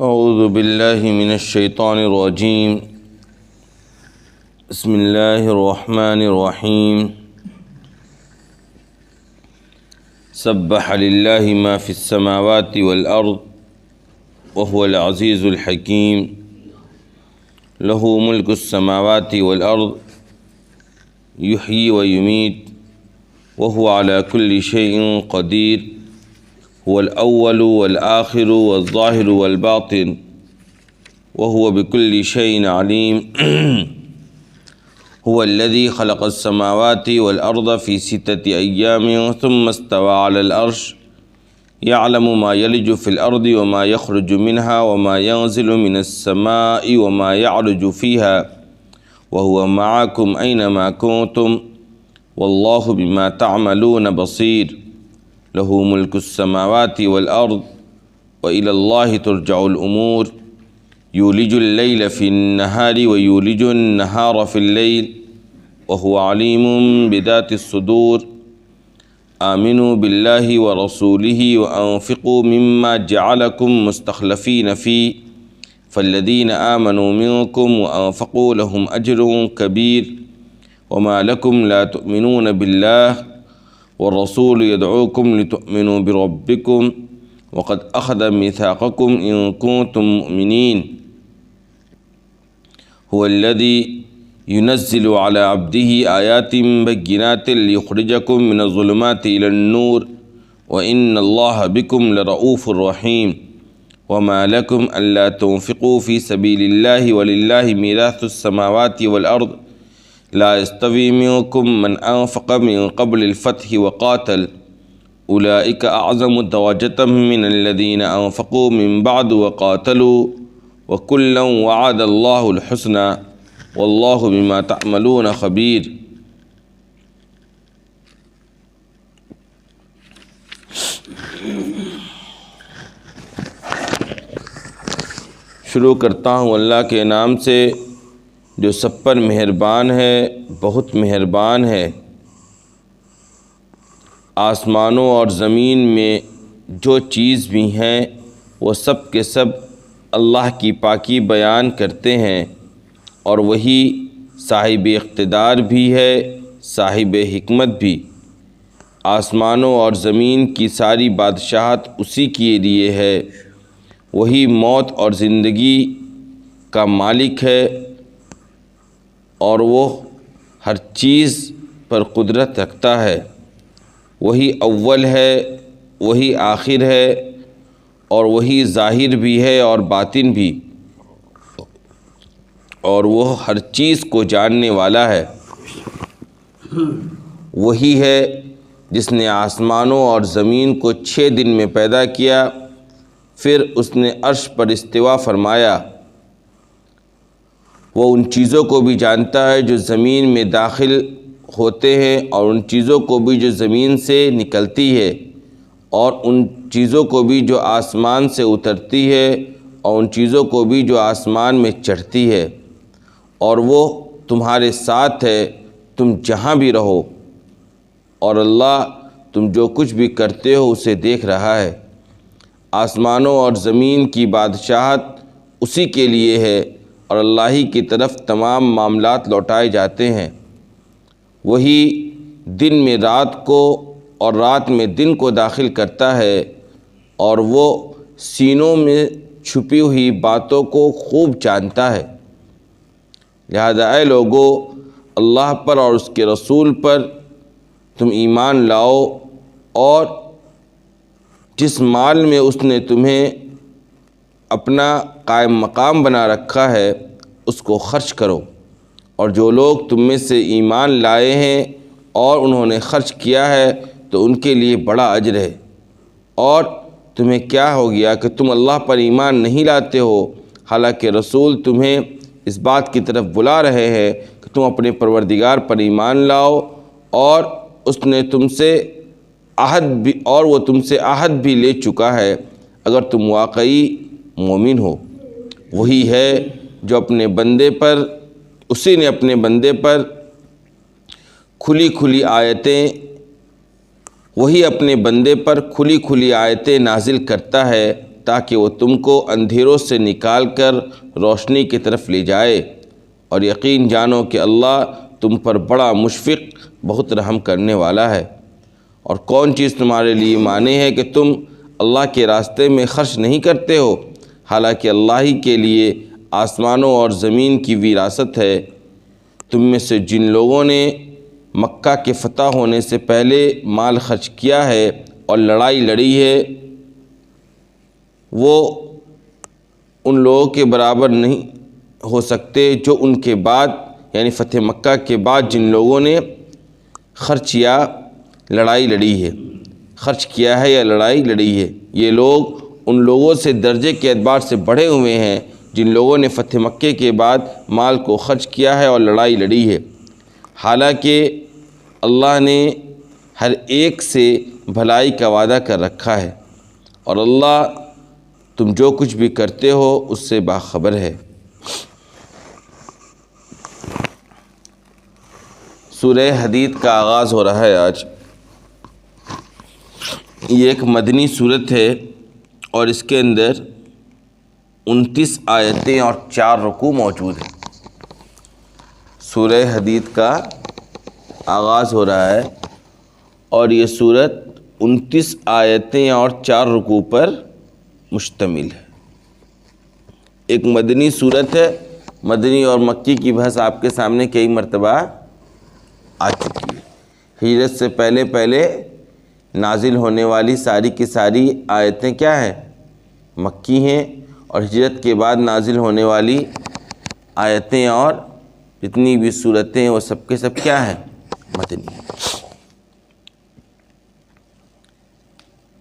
اعوذ باللہ من الشیطان الرجیم بسم اللہ الرحمن الرحیم سبح للہ ما فی السماوات والارض وهو العزیز الحکیم له ملک السماوات والارض یحیی ویمیت وهو على كل شیء قدیر هو الأول والآخر والظاهر والباطن وهو بكل شيء عليم هو الذي خلق السماوات والأرض في 6 أيام ثم استوى على العرش يعلم ما يلج في الأرض وما يخرج منها وما ينزل من السماء وما يعرج فيها وهو معكم أينما كنتم والله بما تعملون بصير له ملک السماوات والارض وإلى الله ترجع الأمور یولج اللیل فی النہار ویولج النہار فی اللیل وهو علیم بذات الصدور آمنوا باللہ ورسولہ وانفقوا مما جعلکم مستخلفین فیہ فالذین آمنوا منکم وانفقوا لهم اجر کبیر وما لکم لا تؤمنون باللہ والرسول يدعوكم لتؤمنوا بربكم وقد أخذ ميثاقكم إن كنتم مؤمنين هو الذي ينزل على عبده آيات بينات ليخرجكم من الظلمات إلى النور وإن الله بكم لرؤوف رحيم وما لكم ألا تنفقوا في سبيل الله ولله ميراث السماوات والأرض لا يستوي منكم من أنفق من قبل الفتح وقاتل أولئك أعظم درجة من الذين أنفقوا من بعد وقاتلوا وكلا وعد الله الحسنى والله بما تعملون خبير. شروع کرتا ہوں اللہ کے نام سے جو سب پر مہربان ہے، بہت مہربان ہے. آسمانوں اور زمین میں جو چیز بھی ہیں وہ سب کے سب اللہ کی پاکی بیان کرتے ہیں، اور وہی صاحب اقتدار بھی ہے، صاحب حکمت بھی. آسمانوں اور زمین کی ساری بادشاہت اسی کے لیے ہے. وہی موت اور زندگی کا مالک ہے، اور وہ ہر چیز پر قدرت رکھتا ہے. وہی اول ہے، وہی آخر ہے، اور وہی ظاہر بھی ہے اور باطن بھی، اور وہ ہر چیز کو جاننے والا ہے. وہی ہے جس نے آسمانوں اور زمین کو 6 دن میں پیدا کیا، پھر اس نے عرش پر استوا فرمایا. وہ ان چیزوں کو بھی جانتا ہے جو زمین میں داخل ہوتے ہیں، اور ان چیزوں کو بھی جو زمین سے نکلتی ہے، اور ان چیزوں کو بھی جو آسمان سے اترتی ہے، اور ان چیزوں کو بھی جو آسمان میں چڑھتی ہے. اور وہ تمہارے ساتھ ہے تم جہاں بھی رہو، اور اللہ تم جو کچھ بھی کرتے ہو اسے دیکھ رہا ہے. آسمانوں اور زمین کی بادشاہت اسی کے لیے ہے، اور اللہ ہی کی طرف تمام معاملات لوٹائے جاتے ہیں. وہی دن میں رات کو اور رات میں دن کو داخل کرتا ہے، اور وہ سینوں میں چھپی ہوئی باتوں کو خوب جانتا ہے. لہذا اے لوگو، اللہ پر اور اس کے رسول پر تم ایمان لاؤ، اور جس مال میں اس نے تمہیں اپنا قائم مقام بنا رکھا ہے اس کو خرچ کرو. اور جو لوگ تم میں سے ایمان لائے ہیں اور انہوں نے خرچ کیا ہے تو ان کے لیے بڑا اجر ہے. اور تمہیں کیا ہو گیا کہ تم اللہ پر ایمان نہیں لاتے ہو، حالانکہ رسول تمہیں اس بات کی طرف بلا رہے ہیں کہ تم اپنے پروردگار پر ایمان لاؤ، اور اس نے تم سے وہ تم سے عہد بھی لے چکا ہے اگر تم واقعی مومن ہو. وہی ہے جو اپنے بندے پر اسی نے اپنے بندے پر کھلی کھلی آیتیں نازل کرتا ہے تاکہ وہ تم کو اندھیروں سے نکال کر روشنی کی طرف لے جائے، اور یقین جانو کہ اللہ تم پر بڑا مشفق بہت رحم کرنے والا ہے۔ اور کون چیز تمہارے لیے مانے ہے کہ تم اللہ کے راستے میں خرچ نہیں کرتے ہو، حالانکہ اللہ ہی کے لیے آسمانوں اور زمین کی وراثت ہے۔ تم میں سے جن لوگوں نے مکہ کے فتح ہونے سے پہلے مال خرچ کیا ہے اور لڑائی لڑی ہے، وہ ان لوگوں کے برابر نہیں ہو سکتے جو ان کے بعد، یعنی فتح مکہ کے بعد جن لوگوں نے خرچ یا لڑائی لڑی ہے، خرچ کیا ہے یا لڑائی لڑی ہے۔ یہ لوگ ان لوگوں سے درجے کے اعتبار سے بڑھے ہوئے ہیں جن لوگوں نے فتح مکہ کے بعد مال کو خرچ کیا ہے اور لڑائی لڑی ہے، حالانکہ اللہ نے ہر ایک سے بھلائی کا وعدہ کر رکھا ہے، اور اللہ تم جو کچھ بھی کرتے ہو اس سے باخبر ہے۔ سورہ حدید کا آغاز ہو رہا ہے آج۔ یہ ایک مدنی سورت ہے اور اس کے اندر 29 آیتیں اور 4 رکوع موجود ہیں۔ سورہ حدید کا آغاز ہو رہا ہے اور یہ سورت 29 آیتیں اور 4 رکوع پر مشتمل ہے۔ ایک مدنی سورت ہے۔ مدنی اور مکی کی بحث آپ کے سامنے کئی مرتبہ آ چکی ہے۔ ہجرت سے پہلے نازل ہونے والی ساری کی ساری آیتیں کیا ہیں؟ مکی ہیں، اور ہجرت کے بعد نازل ہونے والی آیتیں اور جتنی بھی صورتیں ہیں وہ سب کے سب کیا ہیں؟ مدنی۔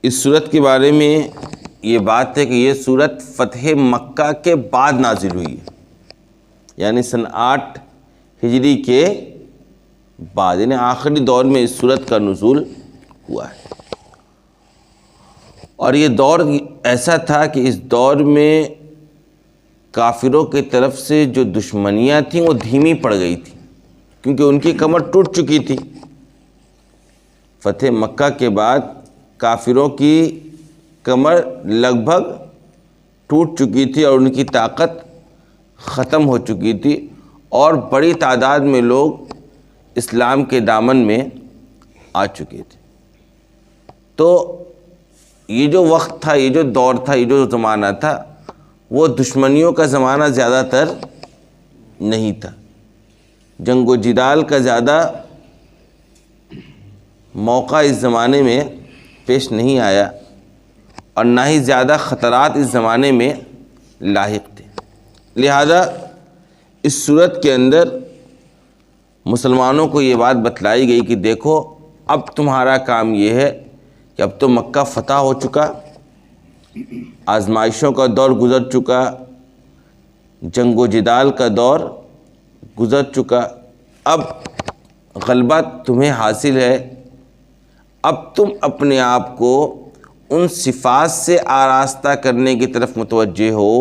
اس صورت کے بارے میں یہ بات ہے کہ یہ صورت فتح مکہ کے بعد نازل ہوئی ہے، یعنی سن 8 ہجری کے بعد، یعنی آخری دور میں اس صورت کا نزول ہوا ہے۔ اور یہ دور ایسا تھا کہ اس دور میں کافروں کی طرف سے جو دشمنیاں تھیں وہ دھیمی پڑ گئی تھیں، کیونکہ ان کی کمر ٹوٹ چکی تھی۔ فتح مکہ کے بعد کافروں کی کمر لگ بھگ ٹوٹ چکی تھی اور ان کی طاقت ختم ہو چکی تھی، اور بڑی تعداد میں لوگ اسلام کے دامن میں آ چکے تھے۔ تو یہ جو وقت تھا، یہ جو دور تھا، یہ جو زمانہ تھا، وہ دشمنیوں کا زمانہ زیادہ تر نہیں تھا۔ جنگ و جدال کا زیادہ موقع اس زمانے میں پیش نہیں آیا، اور نہ ہی زیادہ خطرات اس زمانے میں لاحق تھے۔ لہذا اس صورت کے اندر مسلمانوں کو یہ بات بتلائی گئی کہ دیکھو، اب تمہارا کام یہ ہے کہ اب تو مکہ فتح ہو چکا، آزمائشوں کا دور گزر چکا، جنگ و جدال کا دور گزر چکا، اب غلبہ تمہیں حاصل ہے۔ اب تم اپنے آپ کو ان صفات سے آراستہ کرنے کی طرف متوجہ ہو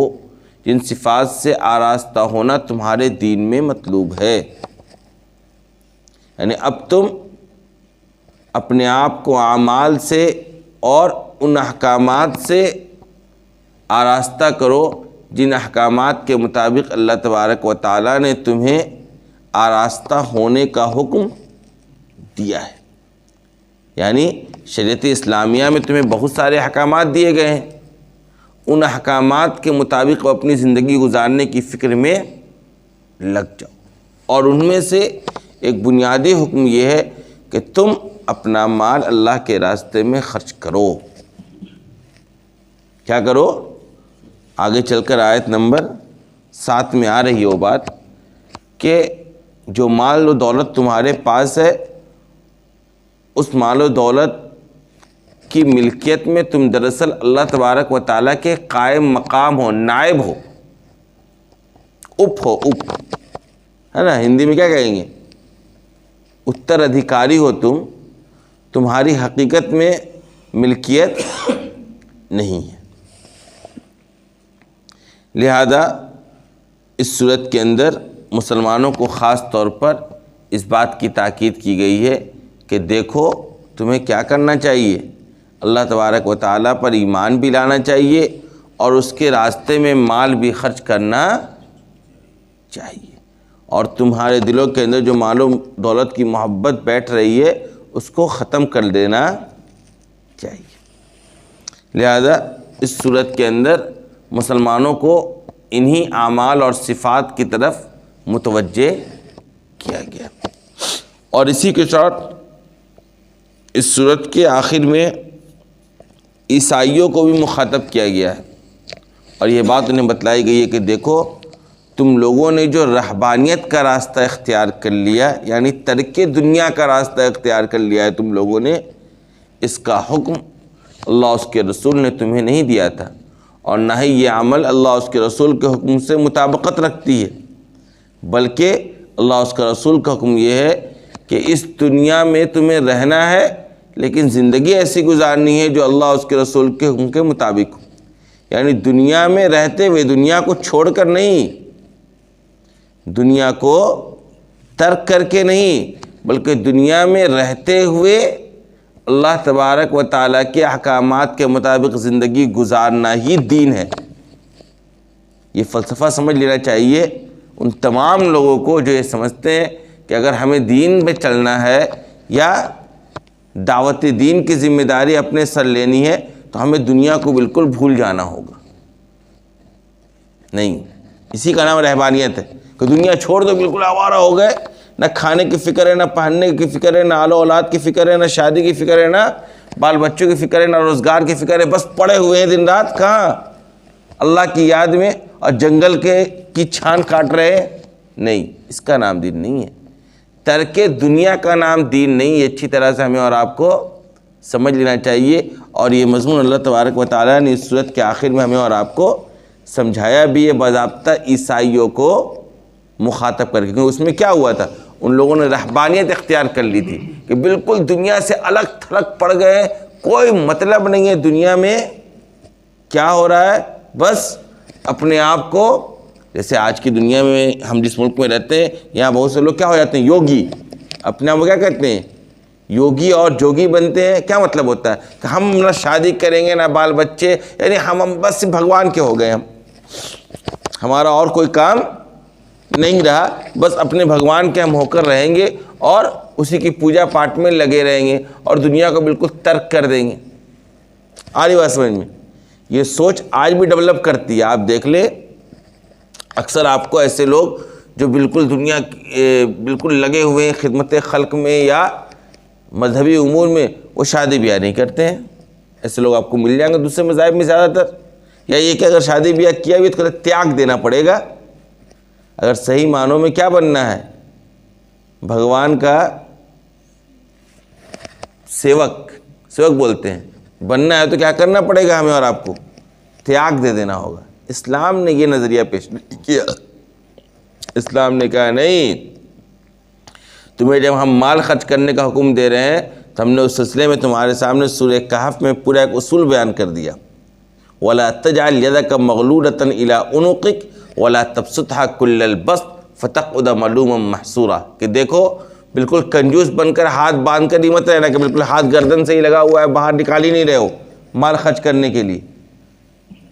جن صفات سے آراستہ ہونا تمہارے دین میں مطلوب ہے۔ یعنی اب تم اپنے آپ کو اعمال سے اور ان احکامات سے آراستہ کرو جن احکامات کے مطابق اللہ تبارک و تعالیٰ نے تمہیں آراستہ ہونے کا حکم دیا ہے۔ یعنی شریعت اسلامیہ میں تمہیں بہت سارے احکامات دیے گئے ہیں، ان احکامات کے مطابق اپنی زندگی گزارنے کی فکر میں لگ جاؤ، اور ان میں سے ایک بنیادی حکم یہ ہے کہ تم اپنا مال اللہ کے راستے میں خرچ کرو۔ کیا کرو؟ آگے چل کر آیت نمبر 7 میں آ رہی ہے وہ بات کہ جو مال و دولت تمہارے پاس ہے، اس مال و دولت کی ملکیت میں تم دراصل اللہ تبارک و تعالیٰ کے قائم مقام ہو، نائب ہو، اپ ہو، اپ ہے نا، ہندی میں کیا کہیں گے؟ اتر ادھیکاری ہو تم، تمہاری حقیقت میں ملکیت نہیں ہے۔ لہذا اس صورت کے اندر مسلمانوں کو خاص طور پر اس بات کی تاکید کی گئی ہے کہ دیکھو تمہیں کیا کرنا چاہیے، اللہ تبارک و تعالیٰ پر ایمان بھی لانا چاہیے، اور اس کے راستے میں مال بھی خرچ کرنا چاہیے، اور تمہارے دلوں کے اندر جو مال و دولت کی محبت بیٹھ رہی ہے اس کو ختم کر دینا چاہیے۔ لہذا اس صورت کے اندر مسلمانوں کو انہی اعمال اور صفات کی طرف متوجہ کیا گیا، اور اسی کے ساتھ اس صورت کے آخر میں عیسائیوں کو بھی مخاطب کیا گیا ہے، اور یہ بات انہیں بتلائی گئی ہے کہ دیکھو تم لوگوں نے جو رہبانیت کا راستہ اختیار کر لیا، یعنی ترک دنیا کا راستہ اختیار کر لیا ہے تم لوگوں نے، اس کا حکم اللہ اس کے رسول نے تمہیں نہیں دیا تھا، اور نہ ہی یہ عمل اللہ اس کے رسول کے حکم سے مطابقت رکھتی ہے، بلکہ اللہ اس کا رسول کا حکم یہ ہے کہ اس دنیا میں تمہیں رہنا ہے لیکن زندگی ایسی گزارنی ہے جو اللہ اس کے رسول کے حکم کے مطابق ہو، یعنی دنیا میں رہتے ہوئے دنیا کو چھوڑ کر نہیں، دنیا کو ترک کر کے نہیں، بلکہ دنیا میں رہتے ہوئے اللہ تبارک و تعالیٰ کے احکامات کے مطابق زندگی گزارنا ہی دین ہے۔ یہ فلسفہ سمجھ لینا چاہیے ان تمام لوگوں کو جو یہ سمجھتے ہیں کہ اگر ہمیں دین میں چلنا ہے یا دعوت دین کی ذمہ داری اپنے سر لینی ہے تو ہمیں دنیا کو بالکل بھول جانا ہوگا۔ نہیں، اسی کا نام رہبانیت ہے کہ دنیا چھوڑ دو، بالکل آوارہ ہو گئے، نہ کھانے کی فکر ہے، نہ پہننے کی فکر ہے، نہ آل و اولاد کی فکر ہے، نہ شادی کی فکر ہے، نہ بال بچوں کی فکر ہے، نہ روزگار کی فکر ہے، بس پڑے ہوئے ہیں دن رات کہاں؟ اللہ کی یاد میں، اور جنگل کی چھان کاٹ رہے ہیں۔ نہیں، اس کا نام دین نہیں ہے، ترک دنیا کا نام دین نہیں۔ یہ اچھی طرح سے ہمیں اور آپ کو سمجھ لینا چاہیے، اور یہ مضمون اللہ تبارک و تعالیٰ نے اس صورت کے آخر میں ہمیں اور آپ کو سمجھایا بھی ہے، باضابطہ عیسائیوں کو مخاطب کر کے، کیونکہ اس میں کیا ہوا تھا، ان لوگوں نے رہبانیت اختیار کر لی تھی کہ بالکل دنیا سے الگ تھلگ پڑ گئے، کوئی مطلب نہیں ہے دنیا میں کیا ہو رہا ہے، بس اپنے آپ کو، جیسے آج کی دنیا میں ہم جس ملک میں رہتے ہیں یہاں بہت سے لوگ کیا ہو جاتے ہیں، یوگی، اپنے آپ کو کیا کہتے ہیں، یوگی اور جوگی بنتے ہیں۔ کیا مطلب ہوتا ہے کہ ہم نہ شادی کریں گے نہ بال بچے، یعنی ہم بس بھگوان کے ہو گئے، ہمارا اور کوئی کام نہیں رہا، بس اپنے بھگوان کے ہم ہو کر رہیں گے اور اسی کی پوجا پاٹ میں لگے رہیں گے اور دنیا کو بالکل ترک کر دیں گے۔ آ رہی بات سمجھ میں؟ یہ سوچ آج بھی ڈیولپ کرتی ہے، آپ دیکھ لیں اکثر آپ کو ایسے لوگ جو بالکل دنیا بالکل لگے ہوئے ہیں خدمت خلق میں یا مذہبی امور میں، وہ شادی بیاہ نہیں کرتے ہیں، ایسے لوگ آپ کو مل جائیں گے دوسرے مذاہب میں زیادہ تر، یا یہ کہ اگر شادی بیاہ کیا بھی تو تیاگ دینا پڑے گا۔ اگر صحیح معنوں میں کیا بننا ہے، بھگوان کا سیوک بولتے ہیں، بننا ہے تو کیا کرنا پڑے گا ہمیں اور آپ کو، تیاگ دے دینا ہوگا۔ اسلام نے یہ نظریہ پیش نہیں کیا، اسلام نے کہا نہیں، تمہیں جب ہم مال خرچ کرنے کا حکم دے رہے ہیں تو ہم نے اس سلسلے میں تمہارے سامنے سورہ کہف میں پورا ایک اصول بیان کر دیا، وَلَا تَجْعَلْ يَدَكَ مَغْلُولَةً إِلَىٰ عُنُقِكَ وَلَا تَبْسُطْهَا كُلَّ الْبَسْطِ فَتَقْعُدَ مَلُومًا مَحْسُورًا، کہ دیکھو بالکل کنجوس بن کر ہاتھ باندھ کر ہی مت رہنا کہ بالکل ہاتھ گردن سے ہی لگا ہوا ہے، باہر نکال ہی نہیں رہے ہو مال خرچ کرنے کے لیے،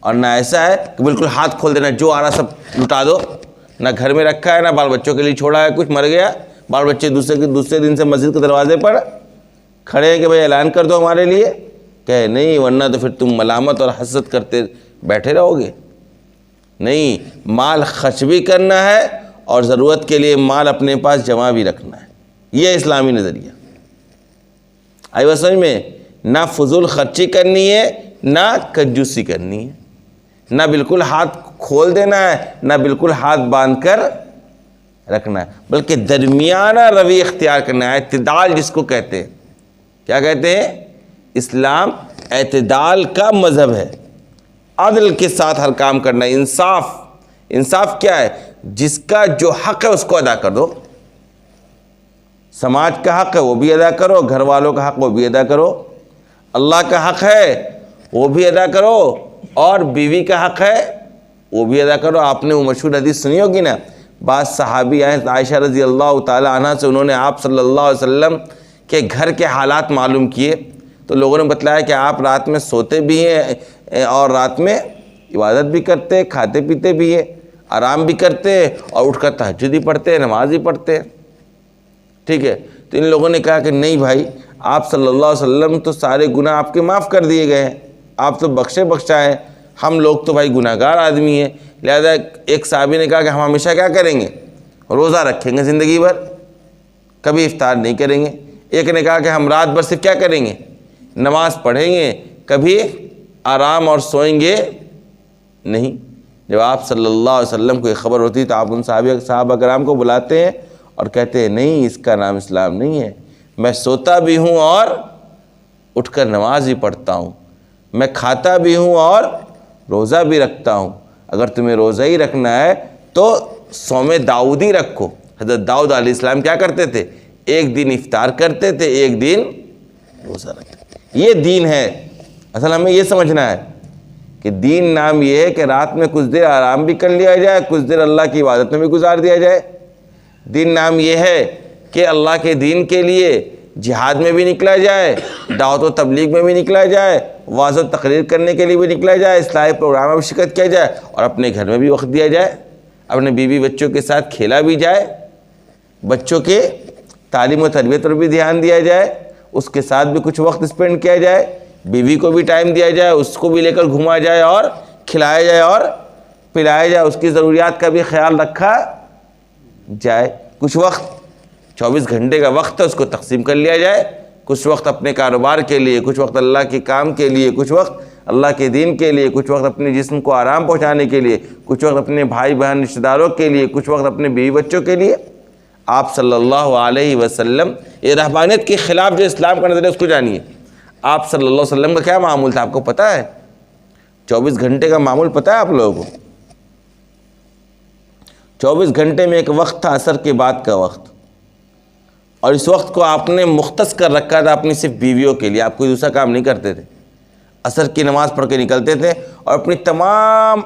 اور نہ ایسا ہے کہ بالکل ہاتھ کھول دینا جو آ رہا سب لٹا دو، نہ گھر میں رکھا ہے نہ بال بچوں کے لیے چھوڑا ہے، کچھ مر گیا بال بچے دوسرے دن سے مسجد کے دروازے پر کھڑے ہیں کہ بھائی اعلان کر دو ہمارے لیے، کہ نہیں ورنہ تو پھر تم ملامت اور حسد کرتے بیٹھے رہو گے۔ نہیں، مال خرچ بھی کرنا ہے اور ضرورت کے لیے مال اپنے پاس جمع بھی رکھنا ہے، یہ اسلامی نظریہ۔ آئی بات سمجھ میں؟ نہ فضول خرچی کرنی ہے نہ کنجوسی کرنی ہے، نہ بالکل ہاتھ کھول دینا ہے نہ بالکل ہاتھ باندھ کر رکھنا ہے، بلکہ درمیانہ روی اختیار کرنا ہے، اعتدال جس کو کہتے ہیں۔ کیا کہتے ہیں؟ اسلام اعتدال کا مذہب ہے، عدل کے ساتھ ہر کام کرنا ہے، انصاف کیا ہے؟ جس کا جو حق ہے اس کو ادا کر دو، سماج کا حق ہے وہ بھی ادا کرو، گھر والوں کا حق وہ بھی ادا کرو، اللہ کا حق ہے وہ بھی ادا کرو، اور بیوی کا حق ہے وہ بھی ادا کرو۔ آپ نے وہ مشہور حدیث سنی ہوگی نا، بعض صحابی آئے عائشہ رضی اللہ تعالی عنہ سے، انہوں نے آپ صلی اللہ علیہ وسلم کے گھر کے حالات معلوم کیے، تو لوگوں نے بتلایا کہ آپ رات میں سوتے بھی ہیں اور رات میں عبادت بھی کرتے ہیں، کھاتے پیتے بھی ہیں، آرام بھی کرتے ہیں، اور اٹھ کر تہجد بھی پڑھتے ہیں، نماز بھی پڑھتے ہیں. ٹھیک ہے. تو ان لوگوں نے کہا کہ نہیں بھائی، آپ صلی اللہ علیہ وسلم تو سارے گناہ آپ کے معاف کر دیے گئے ہیں، آپ تو بخشے بخشائے ہیں، ہم لوگ تو بھائی گناہ گار آدمی ہیں. لہذا ایک صحابی نے کہا کہ ہم ہمیشہ کیا کریں گے؟ روزہ رکھیں گے زندگی بھر، کبھی افطار نہیں کریں گے. ایک نے کہا کہ ہم رات بھر صرف کیا کریں گے؟ نماز پڑھیں گے، کبھی آرام اور سوئیں گے نہیں. جب آپ صلی اللہ علیہ وسلم کو یہ خبر ہوتی تو آپ ان صحابہ کرام کو بلاتے ہیں اور کہتے ہیں نہیں، اس کا نام اسلام نہیں ہے. میں سوتا بھی ہوں اور اٹھ کر نماز بھی پڑھتا ہوں، میں کھاتا بھی ہوں اور روزہ بھی رکھتا ہوں. اگر تمہیں روزہ ہی رکھنا ہے تو صوم داؤدی رکھو. حضرت داؤد علیہ السلام کیا کرتے تھے؟ ایک دن افطار کرتے تھے، ایک دن روزہ رکھتے تھے. یہ دین ہے. اصل ہمیں یہ سمجھنا ہے کہ دین نام یہ ہے کہ رات میں کچھ دیر آرام بھی کر لیا جائے، کچھ دیر اللہ کی عبادت میں بھی گزار دیا جائے. دین نام یہ ہے کہ اللہ کے دین کے لیے جہاد میں بھی نکلا جائے، دعوت و تبلیغ میں بھی نکلا جائے، واعظ و تقریر کرنے کے لیے بھی نکلا جائے، اصلاحی پروگرام میں بھی شرکت کیا جائے، اور اپنے گھر میں بھی وقت دیا جائے، اپنے بیوی بچوں کے ساتھ کھیلا بھی جائے، بچوں کے تعلیم و تربیت پر بھی دھیان دیا جائے، اس کے ساتھ بھی کچھ وقت اسپینڈ کیا جائے، بیوی کو بھی ٹائم دیا جائے، اس کو بھی لے کر گھما جائے اور کھلایا جائے اور پلایا جائے، اس کی ضروریات کا بھی خیال رکھا جائے. کچھ وقت 24 گھنٹے کا وقت ہے، اس کو تقسیم کر لیا جائے. کچھ وقت اپنے کاروبار کے لیے، کچھ وقت اللہ کے کام کے لیے، کچھ وقت اللہ کے دین کے لیے، کچھ وقت اپنے جسم کو آرام پہنچانے کے لیے، کچھ وقت اپنے بھائی بہن رشتہ داروں کے لیے، کچھ وقت اپنے بیوی بچوں کے لیے. آپ صلی اللہ علیہ وسلم، یہ رہبانیت کے خلاف جو اسلام کا نظریہ اس کو جانیے. آپ صلی اللہ علیہ وسلم کا کیا معمول تھا؟ آپ کو پتہ ہے؟ 24 گھنٹے کا معمول پتہ ہے آپ لوگوں کو؟ 24 گھنٹے میں ایک وقت تھا عصر کے بعد کا وقت، اور اس وقت کو آپ نے مختص کر رکھا تھا اپنی صرف بیویوں کے لیے. آپ کوئی دوسرا کام نہیں کرتے تھے. عصر کی نماز پڑھ کے نکلتے تھے اور اپنی تمام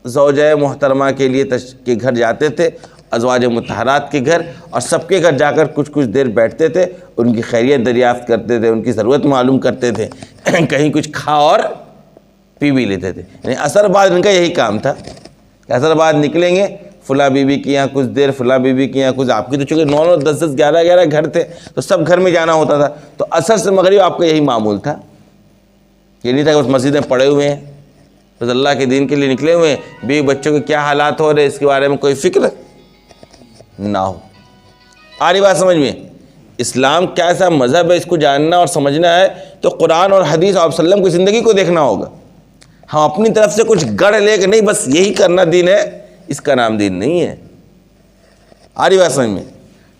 زوجہ محترمہ کے لیے کے گھر جاتے تھے، ازواج مطہرات کے گھر، اور سب کے گھر جا کر کچھ دیر بیٹھتے تھے، ان کی خیریت دریافت کرتے تھے، ان کی ضرورت معلوم کرتے تھے، کہیں کچھ کھا اور پی بھی لیتے تھے. یعنی عصر بعد ان کا یہی کام تھا کہ عصر بعد نکلیں گے، فلاں بیوی کے یہاں کچھ دیر، فلاں بیوی کے یہاں کچھ. آپ کی تو چونکہ 9 10 11 گھر تھے تو سب گھر میں جانا ہوتا تھا. تو عصر سے مغرب آپ کا یہی معمول تھا. یہ نہیں تھا کہ اس مسجد میں پڑے ہوئے ہیں، بس اللہ کے دین کے لیے نکلے ہوئے ہیں، بیوی بچوں کے کیا حالات ہو رہے اس کے بارے میں کوئی فکر نہ ہو. آ رہی بات سمجھ میں؟ اسلام کیسا مذہب ہے اس کو جاننا اور سمجھنا ہے تو قرآن اور حدیث آپ صلی اللہ علیہ وسلم کی زندگی کو دیکھنا ہوگا. ہم اپنی طرف سے کچھ گڑھ لے کے نہیں بس یہی کرنا دین ہے، اس کا نام دین نہیں ہے. آ رہی بات سمجھ میں؟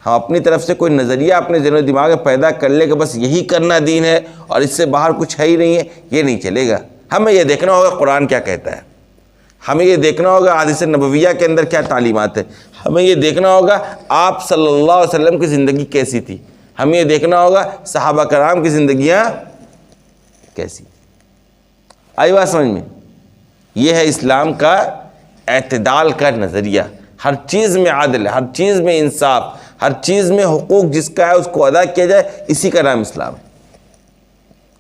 ہم اپنی طرف سے کوئی نظریہ اپنے ذہن و دماغ میں پیدا کر لے کہ بس یہی کرنا دین ہے اور اس سے باہر کچھ ہے ہی نہیں ہے، یہ نہیں چلے گا. ہمیں یہ دیکھنا ہوگا قرآن کیا کہتا ہے، ہمیں یہ دیکھنا ہوگا احادیث نبویہ کے اندر کیا تعلیمات ہے، ہمیں یہ دیکھنا ہوگا آپ صلی اللہ علیہ وسلم کی زندگی کیسی تھی، ہمیں یہ دیکھنا ہوگا صحابہ کرام کی زندگیاں کیسی تھی. آئی بات سمجھ میں؟ یہ ہے اسلام کا اعتدال کا نظریہ. ہر چیز میں عدل، ہر چیز میں انصاف، ہر چیز میں حقوق جس کا ہے اس کو ادا کیا جائے، اسی کا نام اسلام ہے.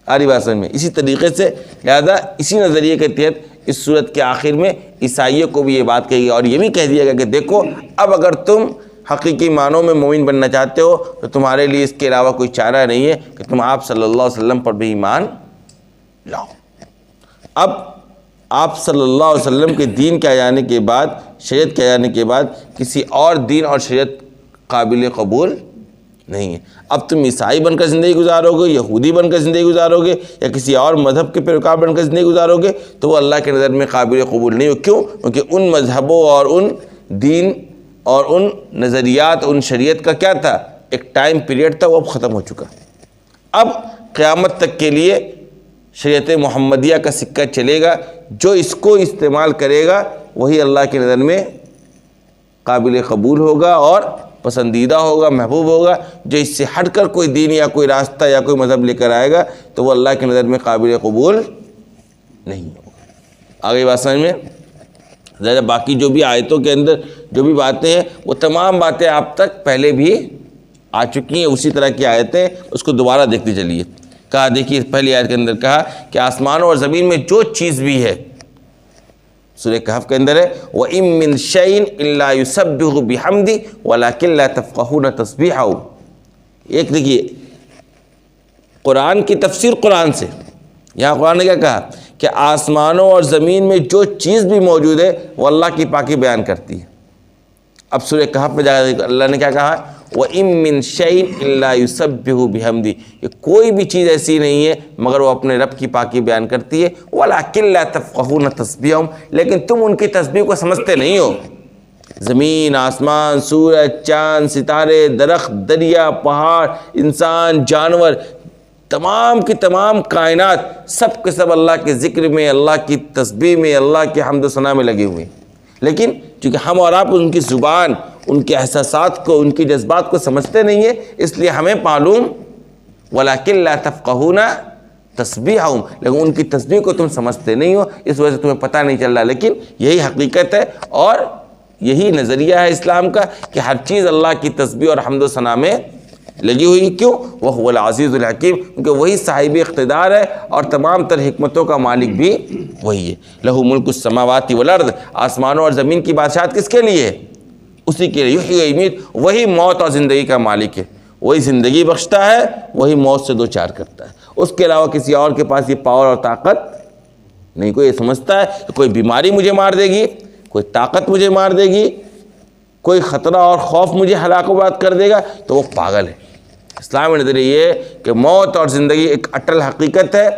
آ رہی بات سمجھ میں؟ اسی طریقے سے لہذا اسی نظریے کے تحت اس صورت کے آخر میں عیسائیوں کو بھی یہ بات کہی گئی اور یہ بھی کہہ دیا گیا کہ دیکھو اب اگر تم حقیقی معنوں میں مومن بننا چاہتے ہو تو تمہارے لیے اس کے علاوہ کوئی چارہ نہیں ہے کہ تم آپ صلی اللہ علیہ وسلم پر بھی ایمان لاؤ. اب آپ صلی اللہ علیہ وسلم کے دین کے آ جانے کے بعد، شریعت کے آ جانے کے بعد کسی اور دین اور شریعت قابل قبول نہیں ہے. اب تم عیسائی بن کر زندگی گزارو گے، یہودی بن کر زندگی گزارو گے، یا کسی اور مذہب کے پیروکار بن کر زندگی گزارو گے تو وہ اللہ کے نظر میں قابل قبول نہیں ہو. کیوں؟ کیونکہ ان مذہبوں اور ان دین اور ان نظریات، ان شریعت کا کیا تھا؟ ایک ٹائم پیریڈ تھا، وہ اب ختم ہو چکا. اب قیامت تک کے لیے شریعت محمدیہ کا سکہ چلے گا. جو اس کو استعمال کرے گا وہی اللہ کی نظر میں قابل قبول ہوگا اور پسندیدہ ہوگا، محبوب ہوگا. جو اس سے ہٹ کر کوئی دین یا کوئی راستہ یا کوئی مذہب لے کر آئے گا تو وہ اللہ کی نظر میں قابل قبول نہیں ہوگا. آگے بات سمجھ میں؟ ذرا باقی جو بھی آیتوں کے اندر جو بھی باتیں ہیں وہ تمام باتیں آپ تک پہلے بھی آ چکی ہیں. اسی طرح کی آیتیں اس کو دوبارہ دیکھتے چلیے. کہا دیکھیے پہلی آیت کے اندر کہا کہ آسمانوں اور زمین میں جو چیز بھی ہے سورہ کہف کے اندر ہے وَإِن مِّن شَيْءٍ إِلَّا يُسَبِّحُ بِحَمْدِهِ وَلَكِن لَا تَفْقَهُونَ تَسْبِيحَهُ۔ ایک دیکھیے قرآن کی تفسیر قرآن سے، یہاں قرآن نے کیا کہا کہ آسمانوں اور زمین میں جو چیز بھی موجود ہے وہ اللہ کی پاکی بیان کرتی ہے۔ اب سورہ کہف میں جا کر اللہ نے کیا کہا وَإِن مِّن شَيْءٍ إِلَّا يُسَبِّحُ بِحَمْدِهِ، کہ کوئی بھی چیز ایسی نہیں ہے مگر وہ اپنے رب کی پاکی بیان کرتی ہے، وَلَكِن لَا تَفْقَهُونَ تَسْبِيحَهُمْ، لیکن تم ان کی تسبیح کو سمجھتے نہیں ہو۔ زمین، آسمان، سورج، چاند، ستارے، درخت، دریا، پہاڑ، انسان، جانور، تمام کی تمام کائنات سب کے سب اللہ کے ذکر میں، اللہ کی تسبیح میں، اللہ کے حمد و ثنا میں لگے ہوئے ہیں، لیکن چونکہ ہم اور آپ ان کی زبان، ان کے احساسات کو، ان کی جذبات کو سمجھتے نہیں ہیں، اس لیے ہمیں معلوم وَلَكِن لَا تَفْقَهُونَ تَسْبِيحَهُمْ، لیکن ان کی تسبیح کو تم سمجھتے نہیں ہو، اس وجہ سے تمہیں پتہ نہیں چل رہا، لیکن یہی حقیقت ہے اور یہی نظریہ ہے اسلام کا کہ ہر چیز اللہ کی تسبیح اور حمد و ثنا میں لگی ہوئی۔ کیوں؟ وَهُوَ الْعَزِيزُ الْحَكِيمُ، کیونکہ وہی صاحب اقتدار ہے اور تمام تر حکمتوں کا مالک بھی وہی ہے۔ لَهُ مُلْكُ السَّمَاوَاتِ وَالْأَرْضِ، آسمانوں اور زمین کی بادشاہت کس کے لیے ہے؟ اسی کے لیے۔ یحیی ویمیت، وہی موت اور زندگی کا مالک ہے، وہی زندگی بخشتا ہے، وہی موت سے دوچار کرتا ہے، اس کے علاوہ کسی اور کے پاس یہ پاور اور طاقت نہیں۔ کوئی یہ سمجھتا ہے کہ کوئی بیماری مجھے مار دے گی، کوئی طاقت مجھے مار دے گی، کوئی خطرہ اور خوف مجھے ہلاک و برباد کر دے گا، تو وہ پاگل ہے۔ اسلام میں نظریہ یہ ہے کہ موت اور زندگی ایک اٹل حقیقت ہے،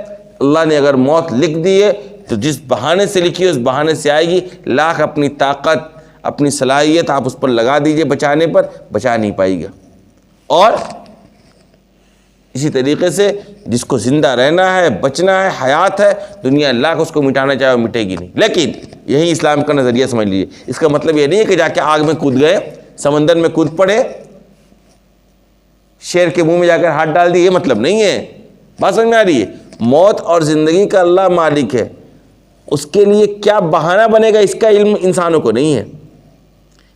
اللہ نے اگر موت لکھ دی ہے تو جس بہانے سے لکھی ہے اس بہانے سے آئے گی، لاکھ اپنی طاقت، اپنی صلاحیت آپ اس پر لگا دیجئے بچانے پر، بچا نہیں پائے گا۔ اور اسی طریقے سے جس کو زندہ رہنا ہے، بچنا ہے، حیات ہے، دنیا لاکھ اس کو مٹانا چاہے وہ مٹے گی نہیں۔ لیکن یہی اسلام کا نظریہ سمجھ لیجیے، اس کا مطلب یہ نہیں ہے کہ جا کے آگ میں کود گئے، سمندر میں کود پڑے، شیر کے منہ میں جا کر ہاتھ ڈال دی، یہ مطلب نہیں ہے۔ بات سمجھ میں آ رہی ہے؟ موت اور زندگی کا اللہ مالک ہے، اس کے لیے کیا بہانہ بنے گا اس کا علم انسانوں کو نہیں ہے،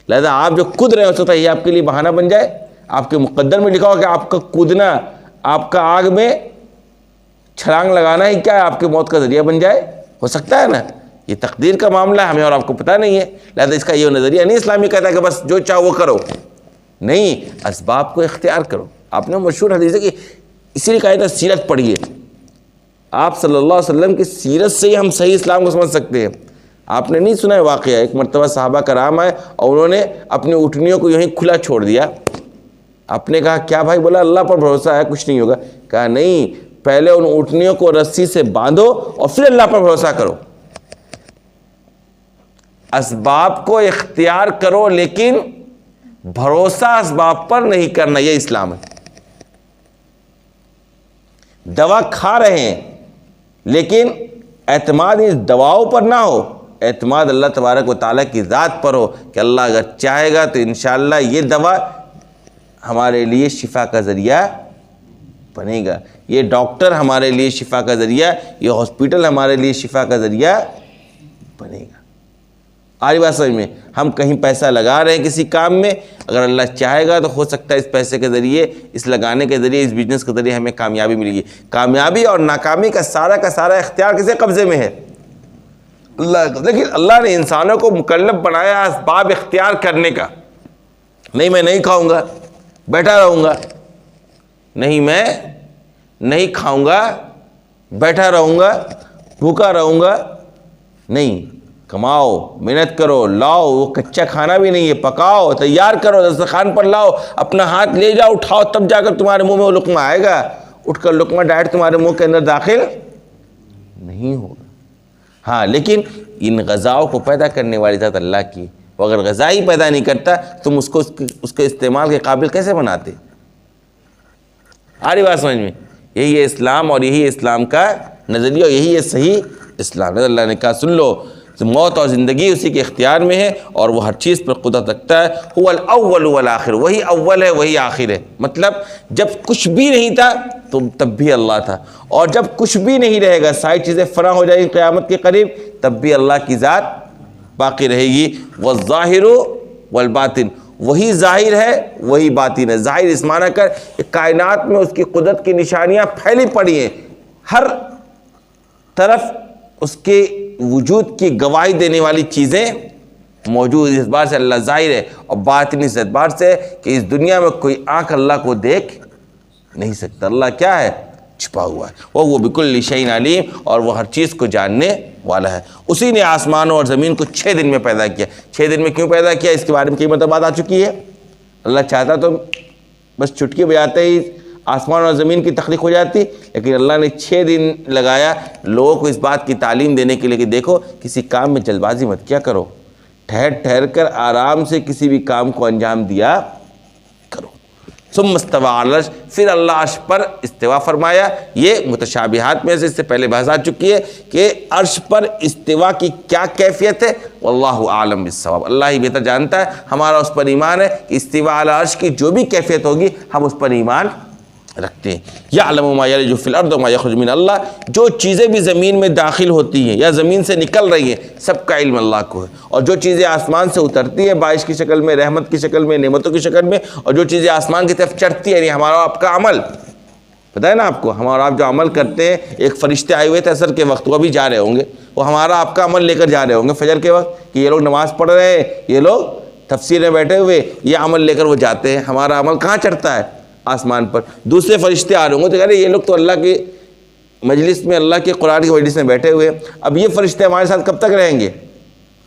لہذا آپ جو کود رہے ہو سکتا ہے یہ آپ کے لیے بہانہ بن جائے۔ آپ کے مقدر میں لکھا ہو کہ آپ کا کودنا، آپ کا آگ میں چھلانگ لگانا ہی کیا ہے، آپ کے موت کا ذریعہ بن جائے، ہو سکتا ہے نا؟ یہ تقدیر کا معاملہ ہے، ہمیں اور آپ کو پتہ نہیں ہے، لہذا اس کا یہ نظریہ نہیں اسلامی کہتا ہے کہ بس جو چاہو وہ کرو، نہیں، اسباب کو اختیار کرو۔ آپ نے مشہور حدیث ہے کہ اسی لیے کہا تھا سیرت پڑھیے، آپ صلی اللہ علیہ وسلم کی سیرت سے ہی ہم صحیح اسلام کو سمجھ سکتے ہیں۔ آپ نے نہیں سنا ہے واقعہ، ایک مرتبہ صحابہ کرام آئے اور انہوں نے اپنی اونٹنیوں کو یوں ہی کھلا چھوڑ دیا۔ آپ نے کہا کیا بھائی؟ بولا اللہ پر بھروسہ ہے، کچھ نہیں ہوگا۔ کہا نہیں، پہلے ان اونٹنیوں کو رسی سے باندھو اور پھر اللہ پر بھروسہ کرو۔ اسباب کو اختیار کرو لیکن بھروسہ اسباب پر نہیں کرنا، یہ اسلام ہے۔ دوا کھا رہے ہیں لیکن اعتماد اس دواؤں پر نہ ہو، اعتماد اللہ تبارک و تعالیٰ کی ذات پر ہو کہ اللہ اگر چاہے گا تو انشاءاللہ یہ دوا ہمارے لیے شفا کا ذریعہ بنے گا، یہ ڈاکٹر ہمارے لیے شفا کا ذریعہ، یہ ہاسپٹل ہمارے لیے شفا کا ذریعہ بنے گا۔ آج بات سمجھ میں، ہم کہیں پیسہ لگا رہے ہیں کسی کام میں، اگر اللہ چاہے گا تو ہو سکتا ہے اس پیسے کے ذریعے، اس لگانے کے ذریعے، اس بزنس کے ذریعے ہمیں کامیابی ملے گی۔ کامیابی اور ناکامی کا سارا اختیار کسے قبضے میں ہے؟ اللہ۔ لیکن اللہ نے انسانوں کو مکلف بنایا اسباب اختیار کرنے کا۔ نہیں میں نہیں کھاؤں گا، بیٹھا رہوں گا، نہیں میں نہیں کھاؤں گا، بیٹھا رہوں گا، بھوکا رہوں گا، نہیں، کماؤ، محنت کرو، لاؤ، وہ کچا کھانا بھی نہیں ہے، پکاؤ، تیار کرو، دسترخوان پر لاؤ، اپنا ہاتھ لے جاؤ، اٹھاؤ، تب جا کر تمہارے منہ میں وہ لقمہ آئے گا، اٹھ کر لقمہ ڈائریکٹ تمہارے منہ کے اندر داخل نہیں ہوگا۔ ہاں لیکن ان غذاؤں کو پیدا کرنے والی ذات اللہ کی، وہ اگر غذا ہی پیدا نہیں کرتا تم اس کو اس کے استعمال کے قابل کیسے بناتے؟ آ رہی بات سمجھ میں؟ یہی ہے اسلام اور یہی ہے اسلام کا نظریہ، اور یہی ہے صحیح اسلام۔ اللہ نے کہا سن لو، موت اور زندگی اسی کے اختیار میں ہے اور وہ ہر چیز پر قدرت رکھتا ہے۔ هو الاول والآخر، وہی اول ہے وہی آخر ہے، مطلب جب کچھ بھی نہیں تھا تو تب بھی اللہ تھا، اور جب کچھ بھی نہیں رہے گا، ساری چیزیں فنا ہو جائیں گی قیامت کے قریب، تب بھی اللہ کی ذات باقی رہے گی۔ والظاہر والباطن، وہی ظاہر ہے وہی باطن ہے۔ ظاہر اس معنی کر کہ کائنات میں اس کی قدرت کی نشانیاں پھیلی پڑی ہیں، ہر طرف اس کے وجود کی گواہی دینے والی چیزیں موجود اس اعتبار سے اللہ ظاہر ہے، اور باطنی اس اعتبار سے کہ اس دنیا میں کوئی آنکھ اللہ کو دیکھ نہیں سکتا۔ اللہ کیا ہے؟ چھپا ہوا ہے، وہ بکل شیء علیم، اور وہ ہر چیز کو جاننے والا ہے۔ اسی نے آسمانوں اور زمین کو 6 دن میں پیدا کیا۔ 6 دن میں کیوں پیدا کیا اس کے بارے میں کئی مرتبہ بات آ چکی ہے۔ اللہ چاہتا تو بس چٹکی بجاتے ہی آسمان اور زمین کی تخلیق ہو جاتی، لیکن اللہ نے 6 دن لگایا لوگوں کو اس بات کی تعلیم دینے کے لیے کہ دیکھو کسی کام میں جلد بازی مت کیا کرو، ٹھہر کر آرام سے کسی بھی کام کو انجام دیا کرو۔ ثم استوى علی العرش، پھر اللہ عرش پر استوا فرمایا۔ یہ متشابہات میں سے اس سے پہلے بحث آ چکی ہے کہ عرش پر استوا کی کیا کیفیت ہے، واللہ اعلم بالصواب، اللہ ہی بہتر جانتا ہے۔ ہمارا اس پر ایمان ہے کہ استوا علی العرش کی جو بھی کیفیت ہوگی ہم اس پر ایمان رکھتے ہیں۔ یعلم ما یلج فی الارض وما یخرج من، اللہ جو چیزیں بھی زمین میں داخل ہوتی ہیں یا زمین سے نکل رہی ہیں سب کا علم اللہ کو ہے، اور جو چیزیں آسمان سے اترتی ہیں بارش کی شکل میں، رحمت کی شکل میں، نعمتوں کی شکل میں، اور جو چیزیں آسمان کی طرف چڑھتی ہیں، یعنی ہمارا آپ کا عمل، پتہ ہے نا آپ کو، ہمارا آپ جو عمل کرتے ہیں، ایک فرشتے آئے ہوئے تھے عصر کے وقت، وہ ابھی جا رہے ہوں گے، وہ ہمارا آپ کا عمل لے کر جا رہے ہوں گے فجر کے وقت کہ یہ لوگ نماز پڑھ رہے ہیں، یہ لوگ تفسیر میں بیٹھے ہوئے، یہ عمل لے کر وہ جاتے ہیں۔ ہمارا عمل کہاں چڑھتا ہے؟ آسمان پر۔ دوسرے فرشتے آ رہے ہوں گے تو کہہ رہے یہ لوگ تو اللہ کی مجلس میں، اللہ کے قرآن کی مجلس میں بیٹھے ہوئے، اب یہ فرشتے ہمارے ساتھ کب تک رہیں گے؟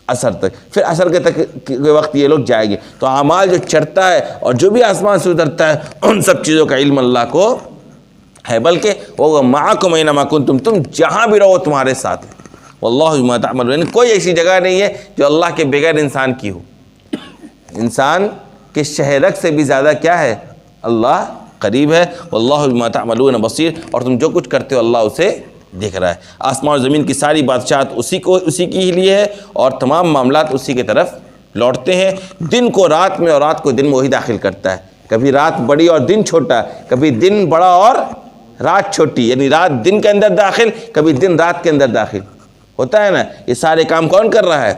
عصر تک، پھر عصر کے وقت یہ لوگ جائیں گے۔ تو اعمال جو چڑھتا ہے اور جو بھی آسمان سے اترتا ہے ان سب چیزوں کا علم اللہ کو ہے، بلکہ وہ معکم اینما کنتم، تم جہاں بھی رہو تمہارے ساتھ ہے۔ واللہ بما تعملون، کوئی ایسی جگہ نہیں ہے جو اللہ کے بغیر انسان کی ہو۔ انسان کے شہرک سے بھی زیادہ کیا ہے؟ اللہ قریب ہے۔ واللہ بما تعملون بصیر، اور تم جو کچھ کرتے ہو اللہ اسے دیکھ رہا ہے۔ آسمان اور زمین کی ساری بادشاہت اسی کی ہی لیے ہے، اور تمام معاملات اسی کی طرف لوٹتے ہیں۔ دن کو رات میں اور رات کو دن میں وہی داخل کرتا ہے، کبھی رات بڑی اور دن چھوٹا، کبھی دن بڑا اور رات چھوٹی، یعنی رات دن کے اندر داخل، کبھی دن رات کے اندر داخل ہوتا ہے نا۔ یہ سارے کام کون کر رہا ہے؟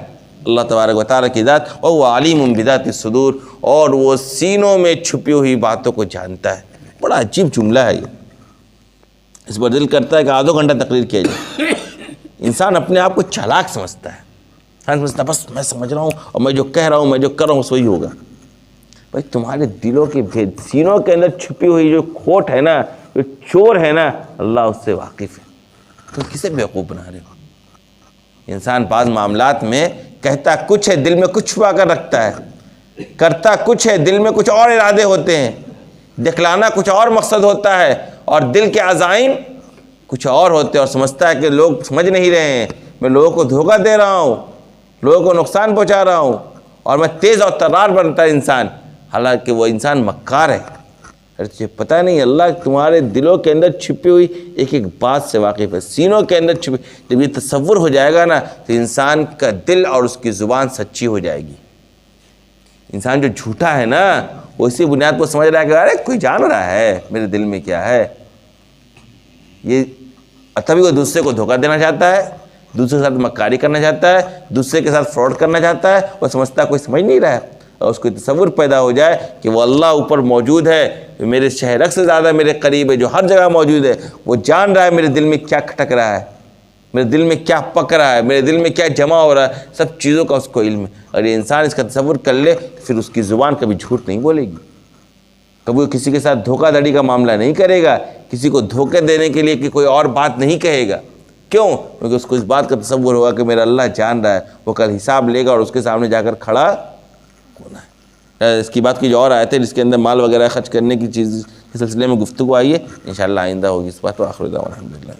اللہ تبارک و تعالیٰ کی ذات، اور وہ علیم بذات الصدور، اور وہ سینوں میں چھپی ہوئی باتوں کو جانتا ہے۔ بڑا عجیب جملہ ہے یہ، اس پر دل کرتا ہے کہ آدھا گھنٹہ تقریر کیا جائے۔ انسان اپنے آپ کو چالاک سمجھتا ہے، سمجھتا ہے بس میں سمجھ رہا ہوں اور میں جو کہہ رہا ہوں، میں جو کر رہا ہوں وہی ہوگا۔ بھائی تمہارے دلوں کے سینوں کے اندر چھپی ہوئی جو کھوٹ ہے نا، جو چور ہے نا، اللہ اس سے واقف ہے۔ تم کسے بیوقوف بنا رہے ہو؟ انسان بعض معاملات میں کہتا کچھ ہے، دل میں کچھ چھپا کر رکھتا ہے، کرتا کچھ ہے، دل میں کچھ اور ارادے ہوتے ہیں، دکھلانا کچھ اور مقصد ہوتا ہے، اور دل کے عزائم کچھ اور ہوتے ہیں، اور سمجھتا ہے کہ لوگ سمجھ نہیں رہے ہیں، میں لوگوں کو دھوکہ دے رہا ہوں، لوگوں کو نقصان پہنچا رہا ہوں، اور میں تیز اور ترار بنتا ہے انسان، حالانکہ وہ انسان مکار ہے۔ پتہ نہیں اللہ تمہارے دلوں کے اندر چھپی ہوئی ایک ایک بات سے واقف ہے، سینوں کے اندر چھپی۔ جب یہ تصور ہو جائے گا نا تو انسان کا دل اور اس کی زبان سچی ہو جائے گی۔ انسان جو جھوٹا ہے نا وہ اسی بنیاد پر سمجھ رہا ہے کہ ارے کوئی جان رہا ہے میرے دل میں کیا ہے، یہ تبھی وہ دوسرے کو دھوکہ دینا چاہتا ہے، دوسرے کے ساتھ مکاری کرنا چاہتا ہے، دوسرے کے ساتھ فراڈ کرنا چاہتا ہے، وہ سمجھتا ہے کوئی سمجھ نہیں رہا ہے، اور اس کو تصور پیدا ہو جائے کہ وہ اللہ اوپر موجود ہے، میرے شہرک سے زیادہ میرے قریب ہے، جو ہر جگہ موجود ہے، وہ جان رہا ہے میرے دل میں کیا کھٹک رہا ہے، میرے دل میں کیا پک رہا ہے، میرے دل میں کیا جمع ہو رہا ہے، سب چیزوں کا اس کو علم ہے۔ اور یہ انسان اس کا تصور کر لے پھر اس کی زبان کبھی جھوٹ نہیں بولے گی، کبھی وہ کسی کے ساتھ دھوکہ دھڑی کا معاملہ نہیں کرے گا، کسی کو دھوکے دینے کے لیے کہ کوئی اور بات نہیں کہے گا۔ کیوں؟ کیونکہ اس کو اس بات کا تصور ہوگا کہ میرا اللہ جان رہا ہے، وہ کل حساب لے گا اور اس کے سامنے جا کر کھڑا ہونا ہے۔ اس کی بات کی جو اور آیت ہے جس کے اندر مال وغیرہ خرچ کرنے کی چیز کے سلسلے میں گفتگو آئی ہے، انشاءاللہ آئندہ ہوگی اس بات۔ وآخر دعوانا الحمدللہ۔